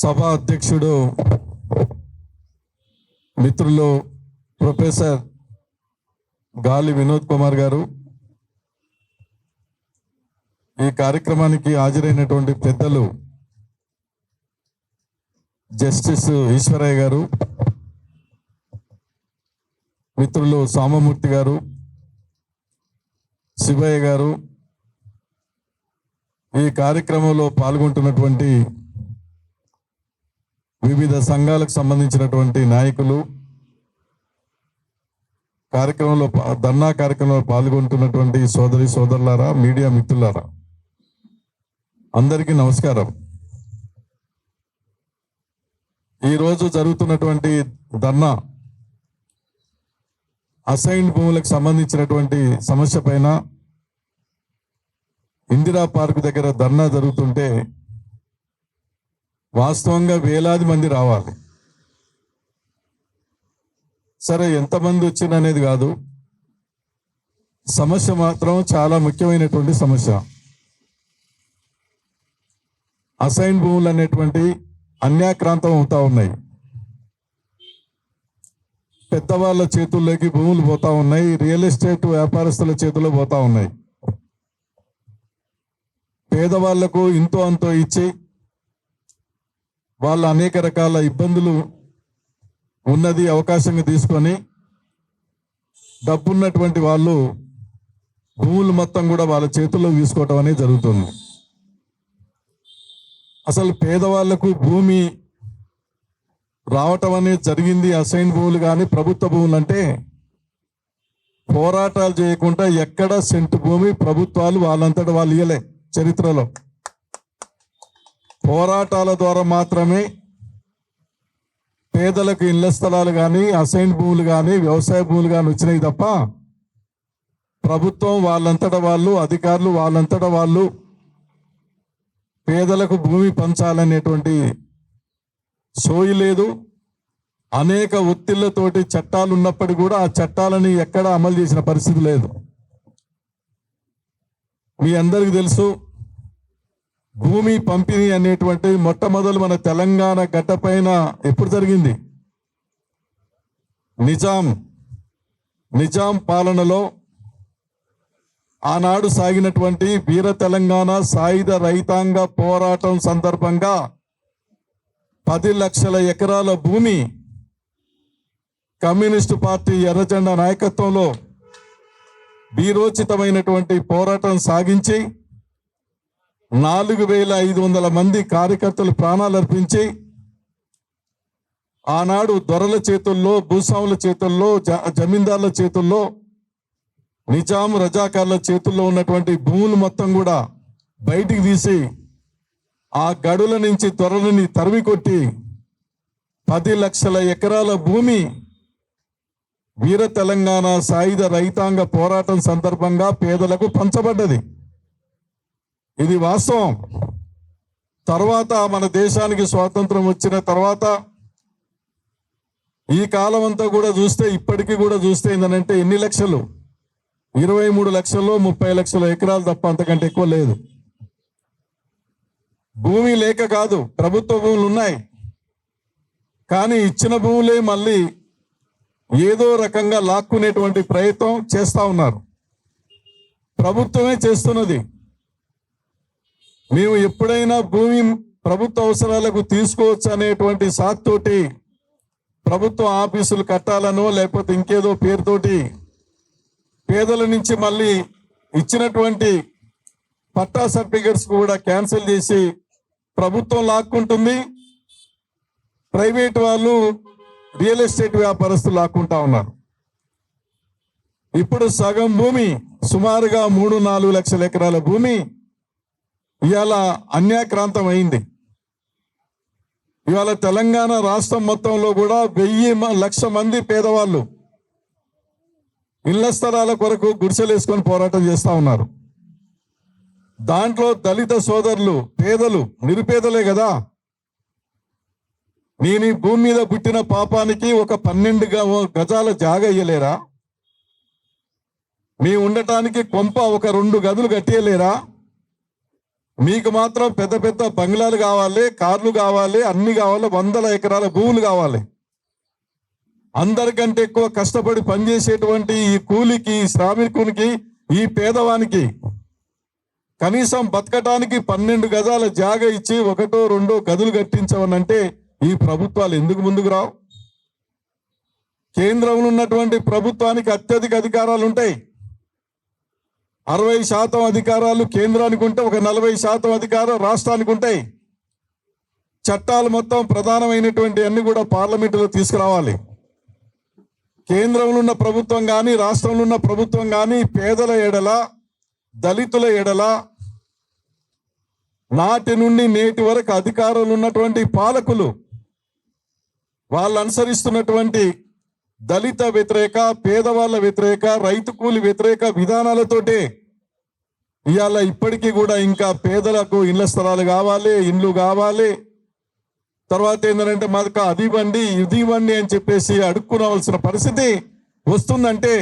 సభ అధ్యక్షుడు మిత్రులు ప్రొఫెసర్ గాలి వినోద్ కుమార్ గారు, ఈ కార్యక్రమానికి హాజరైనటువంటి పెద్దలు జస్టిస్ ఈశ్వరయ్య గారు, మిత్రులు సామమూర్తి గారు, శివయ్య గారు, ఈ కార్యక్రమంలో పాల్గొంటున్నటువంటి వివిధ సంఘాలకు సంబంధించినటువంటి నాయకులు, ధర్నా కార్యక్రమంలో పాల్గొంటున్నటువంటి సోదరి సోదరులారా, మీడియా మిత్రులారా, అందరికీ నమస్కారం. ఈరోజు జరుగుతున్నటువంటి ధర్నా అసైన్డ్ భూములకు సంబంధించినటువంటి సమస్య పైన ఇందిరా పార్క్ దగ్గర ధర్నా జరుగుతుంటే వాస్తవంగా వేలాది మంది రావాలి. సరే, ఎంతమంది వచ్చిందనేది కాదు, సమస్య మాత్రం చాలా ముఖ్యమైనటువంటి సమస్య. అసైన్ భూములు అనేటువంటి అన్యాక్రాంతం అవుతా ఉన్నాయి. పెద్దవాళ్ళ చేతుల్లోకి భూములు పోతా ఉన్నాయి, రియల్ ఎస్టేట్ వ్యాపారస్తుల చేతుల్లో పోతా ఉన్నాయి. పేదవాళ్లకు ఇంతో అంతో ఇచ్చి వాళ్ళ అనేక రకాల ఇబ్బందులు ఉన్నది అవకాశంగా తీసుకొని డబ్బున్నటువంటి వాళ్ళు భూములు మొత్తం కూడా వాళ్ళ చేతుల్లో తీసుకోవటం అనేది జరుగుతుంది. అసలు పేదవాళ్లకు భూమి రావటం అనేది జరిగింది. అసైన్ భూములు కానీ ప్రభుత్వ భూములు అంటే పోరాటాలు చేయకుండా ఎక్కడ సెంటు భూమి ప్రభుత్వాలు వాళ్ళంతటా వాళ్ళు ఇయ్యలే. చరిత్రలో పోరాటాల ద్వారా మాత్రమే పేదలకు ఇళ్ల స్థలాలు కానీ, అసైన్ భూములు కానీ, వ్యవసాయ భూములు కానీ వచ్చినాయి తప్ప ప్రభుత్వం వాళ్ళంతటా వాళ్ళు, అధికారులు వాళ్ళంతటా వాళ్ళు పేదలకు భూమి పంచాలనేటువంటి సోయి లేదు. అనేక ఒత్తిళ్లతోటి చట్టాలు ఉన్నప్పటికీ కూడా ఆ చట్టాలని ఎక్కడా అమలు చేసిన పరిస్థితి లేదు. మీ అందరికీ తెలుసు, భూమి పంపిణీ అనేటువంటి మొట్టమొదలు మన తెలంగాణ గడ్డ పైన ఎప్పుడు జరిగింది? నిజాం పాలనలో ఆనాడు సాగినటువంటి వీర తెలంగాణ సాయుధ రైతాంగ పోరాటం సందర్భంగా 10 లక్షల ఎకరాల భూమి కమ్యూనిస్టు పార్టీ ఎర్రజెండా నాయకత్వంలో వీరోచితమైనటువంటి పోరాటం సాగించి 4500 మంది కార్యకర్తలు ప్రాణాలు అర్పించి ఆనాడు దొరల చేతుల్లో, భూస్వాముల చేతుల్లో, జమీందారుల చేతుల్లో, నిజాం రజాకార్ల చేతుల్లో ఉన్నటువంటి భూములు మొత్తం కూడా బయటికి తీసి ఆ గడుల నుంచి దొరలని తరిమి కొట్టి 10 లక్షల ఎకరాల భూమి వీర తెలంగాణ సాయుధ రైతాంగ పోరాటం సందర్భంగా పేదలకు పంచబడ్డది. ఇది వాస్తవం. తర్వాత మన దేశానికి స్వాతంత్రం వచ్చిన తర్వాత ఈ కాలం అంతా కూడా చూస్తే, ఇప్పటికీ కూడా చూస్తే ఏంటంటే ఎన్ని లక్షలు, 23 లక్షలు 30 లక్షల ఎకరాలు తప్ప అంతకంటే ఎక్కువ లేదు. భూమి లేక కాదు, ప్రభుత్వ భూములు ఉన్నాయి. కానీ ఇచ్చిన భూములే మళ్ళీ ఏదో రకంగా లాక్కునేటువంటి ప్రయత్నం చేస్తా ఉన్నారు. ప్రభుత్వమే చేస్తున్నది. మేము ఎప్పుడైనా భూమి ప్రభుత్వ అవసరాలకు తీసుకోవచ్చు అనేటువంటి సాకుతోటి ప్రభుత్వ ఆఫీసులు కట్టాలనో లేకపోతే ఇంకేదో పేరుతోటి పేదల నుంచి మళ్ళీ ఇచ్చినటువంటి పట్టా సర్టిఫికెట్స్ కూడా క్యాన్సిల్ చేసి ప్రభుత్వం లాక్కుంటుంది. ప్రైవేట్ వాళ్ళు, రియల్ ఎస్టేట్ వ్యాపారస్తులు లాక్కుంటా ఉన్నారు. ఇప్పుడు సగం భూమి, సుమారుగా 3-4 లక్షల ఎకరాల భూమి ఇవాళ అన్యాక్రాంతం అయింది. ఇవాళ తెలంగాణ రాష్ట్రం మొత్తంలో కూడా 1,000 మంది పేదవాళ్ళు ఇళ్ల స్థలాల కొరకు గుడిసెలు వేసుకొని పోరాటం చేస్తా ఉన్నారు. దాంట్లో దళిత సోదరులు, పేదలు, నిరుపేదలే కదా. నేను ఈ భూమి మీద పుట్టిన పాపానికి ఒక 12 గజాల జాగా ఇయ్యలేరా? మీ ఉండటానికి కొంప ఒక 2 గదులు కట్టియలేరా? మీకు మాత్రం పెద్ద పెద్ద బంగ్లాలు కావాలి, కార్లు కావాలి, అన్ని కావాలి, 100 ఎకరాల భూములు కావాలి. అందరికంటే ఎక్కువ కష్టపడి పనిచేసేటువంటి ఈ కూలికి, శ్రామికునికి, ఈ పేదవానికి కనీసం బతకటానికి 12 గజాల జాగా ఇచ్చి 1, 2 గదులు కట్టించవనంటే ఈ ప్రభుత్వాలు ఎందుకు ముందుకు రావు? కేంద్రంలో ఉన్నటువంటి ప్రభుత్వానికి అత్యధిక అధికారాలు ఉంటాయి. 60% అధికారాలు కేంద్రానికి ఉంటే ఒక 40% అధికారం రాష్ట్రానికి ఉంటాయి. చట్టాలు మొత్తం ప్రధానమైనటువంటి అన్ని కూడా పార్లమెంటులో తీసుకురావాలి. కేంద్రంలో ఉన్న ప్రభుత్వం కానీ, రాష్ట్రంలో ఉన్న ప్రభుత్వం కానీ పేదల ఎడల, దళితుల ఎడల నాటి నుండి నేటి వరకు అధికారంలో ఉన్నటువంటి పాలకులు వాళ్ళు అనుసరిస్తున్నటువంటి దళిత వ్యతిరేక, పేదవాళ్ళ వ్యతిరేక, రైతు కూలి వ్యతిరేక విధానాలతోటే ఇవాళ ఇప్పటికీ కూడా ఇంకా పేదలకు ఇళ్ల స్థలాలు కావాలి, ఇండ్లు కావాలి. తర్వాత ఏంటంటే మాకు అది ఇవ్వండి, ఇది ఇవ్వండి అని చెప్పేసి అడుక్కునవలసిన పరిస్థితి వస్తుందంటే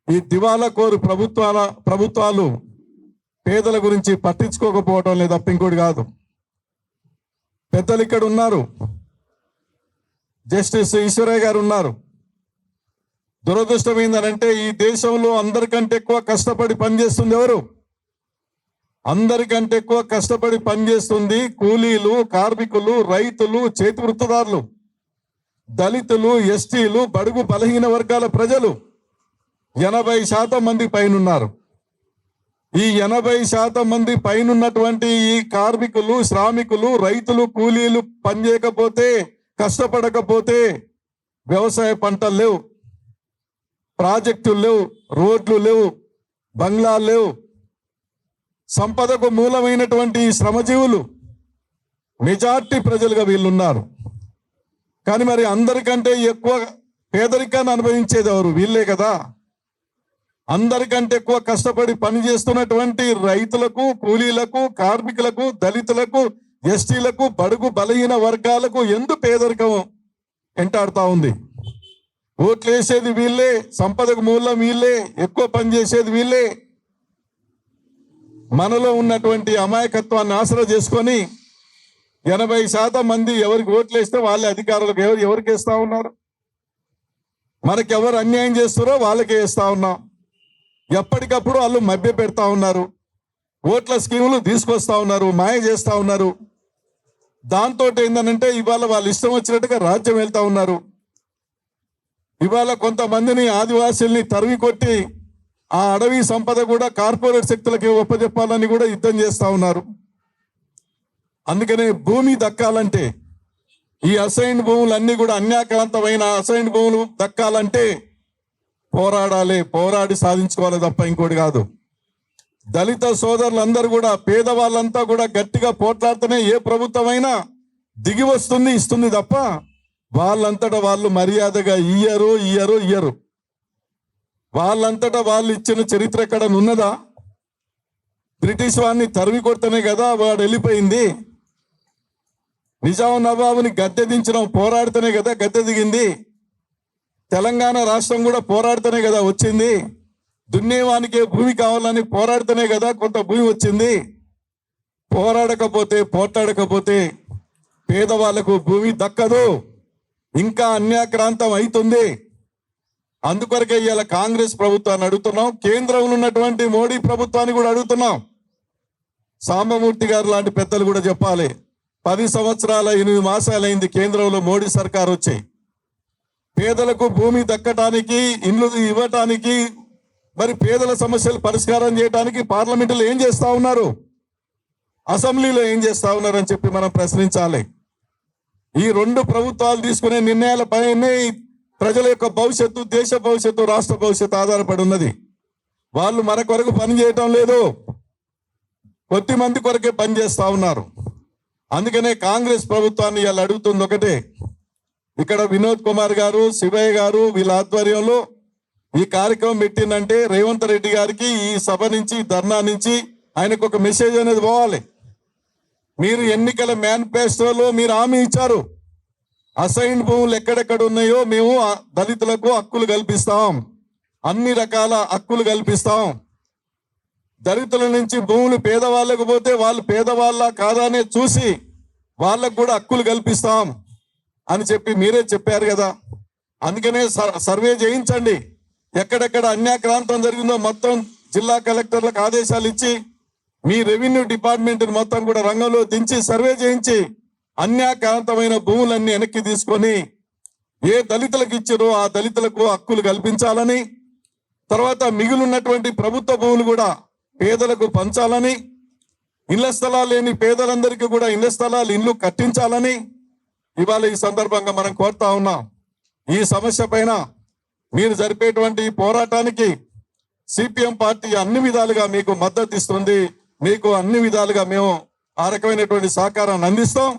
ఈ దివాలా కోరు ప్రభుత్వాలు పేదల గురించి పట్టించుకోకపోవడం లేదు తప్ప ఇంకోటి కాదు. పెద్దలు ఇక్కడ ఉన్నారు, జస్టిస్ ఈశ్వరయ్య గారు ఉన్నారు. దురదృష్టం ఏంటంటే ఈ దేశంలో అందరికంటే ఎక్కువ కష్టపడి పనిచేస్తుంది ఎవరు? అందరికంటే ఎక్కువ కష్టపడి పనిచేస్తుంది కూలీలు, కార్మికులు, రైతులు, చేతి వృత్తిదారులు, దళితులు, ఎస్టీలు, బడుగు బలహీన వర్గాల ప్రజలు 80% మంది పైనున్నారు. ఈ 80% మంది పైనున్నటువంటి ఈ కార్మికులు, శ్రామికులు, రైతులు, కూలీలు పనిచేయకపోతే, కష్టపడకపోతే వ్యవసాయ పంటలు లేవు, ప్రాజెక్టులు లేవు, రోడ్లు లేవు, బంగ్లాలు లేవు. సంపదకు మూలమైనటువంటి శ్రమజీవులు మెజార్టీ ప్రజలుగా వీళ్ళున్నారు. కానీ మరి అందరికంటే ఎక్కువ పేదరికాన్ని అనుభవించేది ఎవరు? వీళ్ళే కదా. అందరికంటే ఎక్కువ కష్టపడి పనిచేస్తున్నటువంటి రైతులకు, కూలీలకు, కార్మికులకు, దళితులకు, ఎస్టీలకు, బడుగు బలహీన వర్గాలకు ఎందుకు పేదరికం వెంటాడుతూ ఉంది? ఓట్లు వేసేది వీళ్ళే, సంపదకు మూలం వీళ్ళే, ఎక్కువ పనిచేసేది వీళ్ళే. మనలో ఉన్నటువంటి అమాయకత్వాన్ని ఆసరా చేసుకొని 80% మంది ఎవరికి ఓట్లు వేస్తే వాళ్ళే అధికారులకు ఎవరికి వేస్తా ఉన్నారు. మనకెవరు అన్యాయం చేస్తారో వాళ్ళకే వేస్తా ఉన్నాం. ఎప్పటికప్పుడు వాళ్ళు మభ్య పెడతా ఉన్నారు, ఓట్ల స్కీములు తీసుకొస్తా ఉన్నారు, మాయ చేస్తా ఉన్నారు. దాంతో ఏంటంటే ఇవాళ వాళ్ళు ఇష్టం వచ్చినట్టుగా రాజ్యం వెళ్తా ఉన్నారు. ఇవాళ కొంతమందిని ఆదివాసీల్ని తరిమి కొట్టి ఆ అడవి సంపద కూడా కార్పొరేట్ శక్తులకి ఒప్పజెప్పాలని కూడా యుద్ధం చేస్తా ఉన్నారు. అందుకనే భూమి దక్కాలంటే, ఈ అసైన్ భూములన్నీ కూడా అన్యాక్రాంతమైన అసైన్ భూములు దక్కాలంటే పోరాడాలి, పోరాడి సాధించుకోవాలి తప్ప ఇంకోటి కాదు. దళిత సోదరులందరూ కూడా, పేదవాళ్ళంతా కూడా గట్టిగా పోట్లాడుతూనే ఏ ప్రభుత్వమైనా దిగి వస్తుంది, ఇస్తుంది తప్ప వాళ్ళంతటా వాళ్ళు మర్యాదగా ఇయ్యరు. వాళ్ళంతటా వాళ్ళు ఇచ్చిన చరిత్ర ఎక్కడ ఉన్నదా? బ్రిటిష్ వాడిని తరిమి కొడితేనే కదా వాడు వెళ్ళిపోయింది. నిజాం నవాబుని గద్దె దించడం పోరాడితేనే కదా గద్దె దిగింది. తెలంగాణ రాష్ట్రం కూడా పోరాడితేనే కదా వచ్చింది. దున్నేవానికే భూమి కావాలని పోరాడితేనే కదా కొంత భూమి వచ్చింది. పోరాడకపోతే పేదవాళ్లకు భూమి దక్కదు, ఇంకా అన్యాక్రాంతం అవుతుంది. అందుకొరకే ఇవాళ కాంగ్రెస్ ప్రభుత్వాన్ని అడుగుతున్నాం, కేంద్రంలో ఉన్నటువంటి మోడీ ప్రభుత్వాన్ని కూడా అడుగుతున్నాం. సాంబమూర్తి గారు లాంటి పెద్దలు కూడా చెప్పాలి. 10 సంవత్సరాల 8 మాసాలైంది కేంద్రంలో మోడీ సర్కార్ వచ్చి. పేదలకు భూమి దక్కటానికి, ఇండ్లు ఇవ్వటానికి, మరి పేదల సమస్యలు పరిష్కారం చేయడానికి పార్లమెంటులో ఏం చేస్తా ఉన్నారు, అసెంబ్లీలో ఏం చేస్తా ఉన్నారు అని చెప్పి మనం ప్రశ్నించాలి. ఈ 2 ప్రభుత్వాలు తీసుకునే నిర్ణయాలపైనే ప్రజల యొక్క భవిష్యత్తు, దేశ భవిష్యత్తు, రాష్ట్ర భవిష్యత్తు ఆధారపడి ఉన్నది. వాళ్ళు మన కొరకు పని చేయటం లేదు, కొద్ది మంది కొరకే పనిచేస్తా ఉన్నారు. అందుకనే కాంగ్రెస్ ప్రభుత్వాన్ని ఇలా అడుగుతుంది ఒకటే. ఇక్కడ వినోద్ కుమార్ గారు, శివయ్య గారు వీళ్ళ ఆధ్వర్యంలో ఈ కార్యక్రమం పెట్టిందంటే రేవంత్ రెడ్డి గారికి ఈ సభ నుంచి, ధర్నా నుంచి ఆయనకు ఒక మెసేజ్ అనేది పోవాలి. మీరు ఎన్నికల మేనిఫెస్టోలో మీరు హామీ ఇచ్చారు, అసైన్ భూములు ఎక్కడెక్కడ ఉన్నాయో మేము దళితులకు హక్కులు కల్పిస్తాం, అన్ని రకాల హక్కులు కల్పిస్తాం. దళితుల నుంచి భూములు పేదవాళ్ళకు పోతే వాళ్ళు పేదవాళ్ళ కాదానే చూసి వాళ్ళకు కూడా హక్కులు కల్పిస్తాం అని చెప్పి మీరే చెప్పారు కదా. అందుకనే సర్వే చేయించండి. ఎక్కడెక్కడ అన్యాక్రాంతం జరిగిందో మొత్తం జిల్లా కలెక్టర్లకు ఆదేశాలు ఇచ్చి మీ రెవెన్యూ డిపార్ట్మెంట్ మొత్తం కూడా రంగంలో దించి సర్వే చేయించి అన్యాక్రాంతమైన భూములన్నీ వెనక్కి తీసుకొని ఏ దళితులకు ఇచ్చారో ఆ దళితులకు హక్కులు కల్పించాలని, తర్వాత మిగిలినటువంటి ప్రభుత్వ భూములు కూడా పేదలకు పంచాలని, ఇళ్ల స్థలాలు లేని పేదలందరికీ కూడా ఇళ్ల స్థలాలు ఇల్లు కట్టించాలని ఇవాళ ఈ సందర్భంగా మనం కోరుతా ఉన్నాం. ఈ సమస్య పైన మీరు జరిపేటువంటి ఈ పోరాటానికి సిపిఎం పార్టీ అన్ని విధాలుగా మీకు మద్దతు ఇస్తుంది. మీకు అన్ని విధాలుగా మేము ఆ రకమైనటువంటి సహకారాన్ని అందిస్తాం.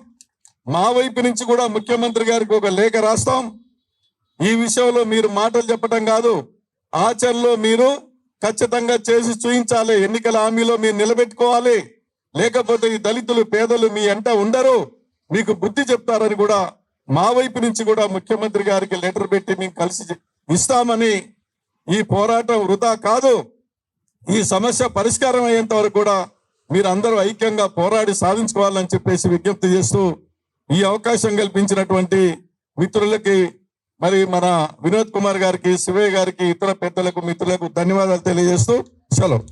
మా వైపు నుంచి కూడా ముఖ్యమంత్రి గారికి ఒక లేఖ రాస్తాం. ఈ విషయంలో మీరు మాటలు చెప్పడం కాదు, ఆచరణలో మీరు ఖచ్చితంగా చేసి చూపించాలి. ఎన్నికల హామీలో మీరు నిలబెట్టుకోవాలి. లేకపోతే ఈ దళితులు పేదలు మీ ఎంట ఉండరు, మీకు బుద్ధి చెప్తారని కూడా మా వైపు నుంచి కూడా ముఖ్యమంత్రి గారికి లెటర్ పెట్టి మేము కలిసి ఇస్తామని, ఈ పోరాటం వృధా కాదు, ఈ సమస్య పరిష్కారం అయ్యేంత వరకు కూడా మీరు అందరూ ఐక్యంగా పోరాడి సాధించుకోవాలని చెప్పేసి విజ్ఞప్తి చేస్తూ ఈ అవకాశం కల్పించినటువంటి మిత్రులకి, మరి మన వినోద్ కుమార్ గారికి, శివయ్య గారికి, ఇతర పెద్దలకు మిత్రులకు ధన్యవాదాలు తెలియజేస్తూ సెలవు.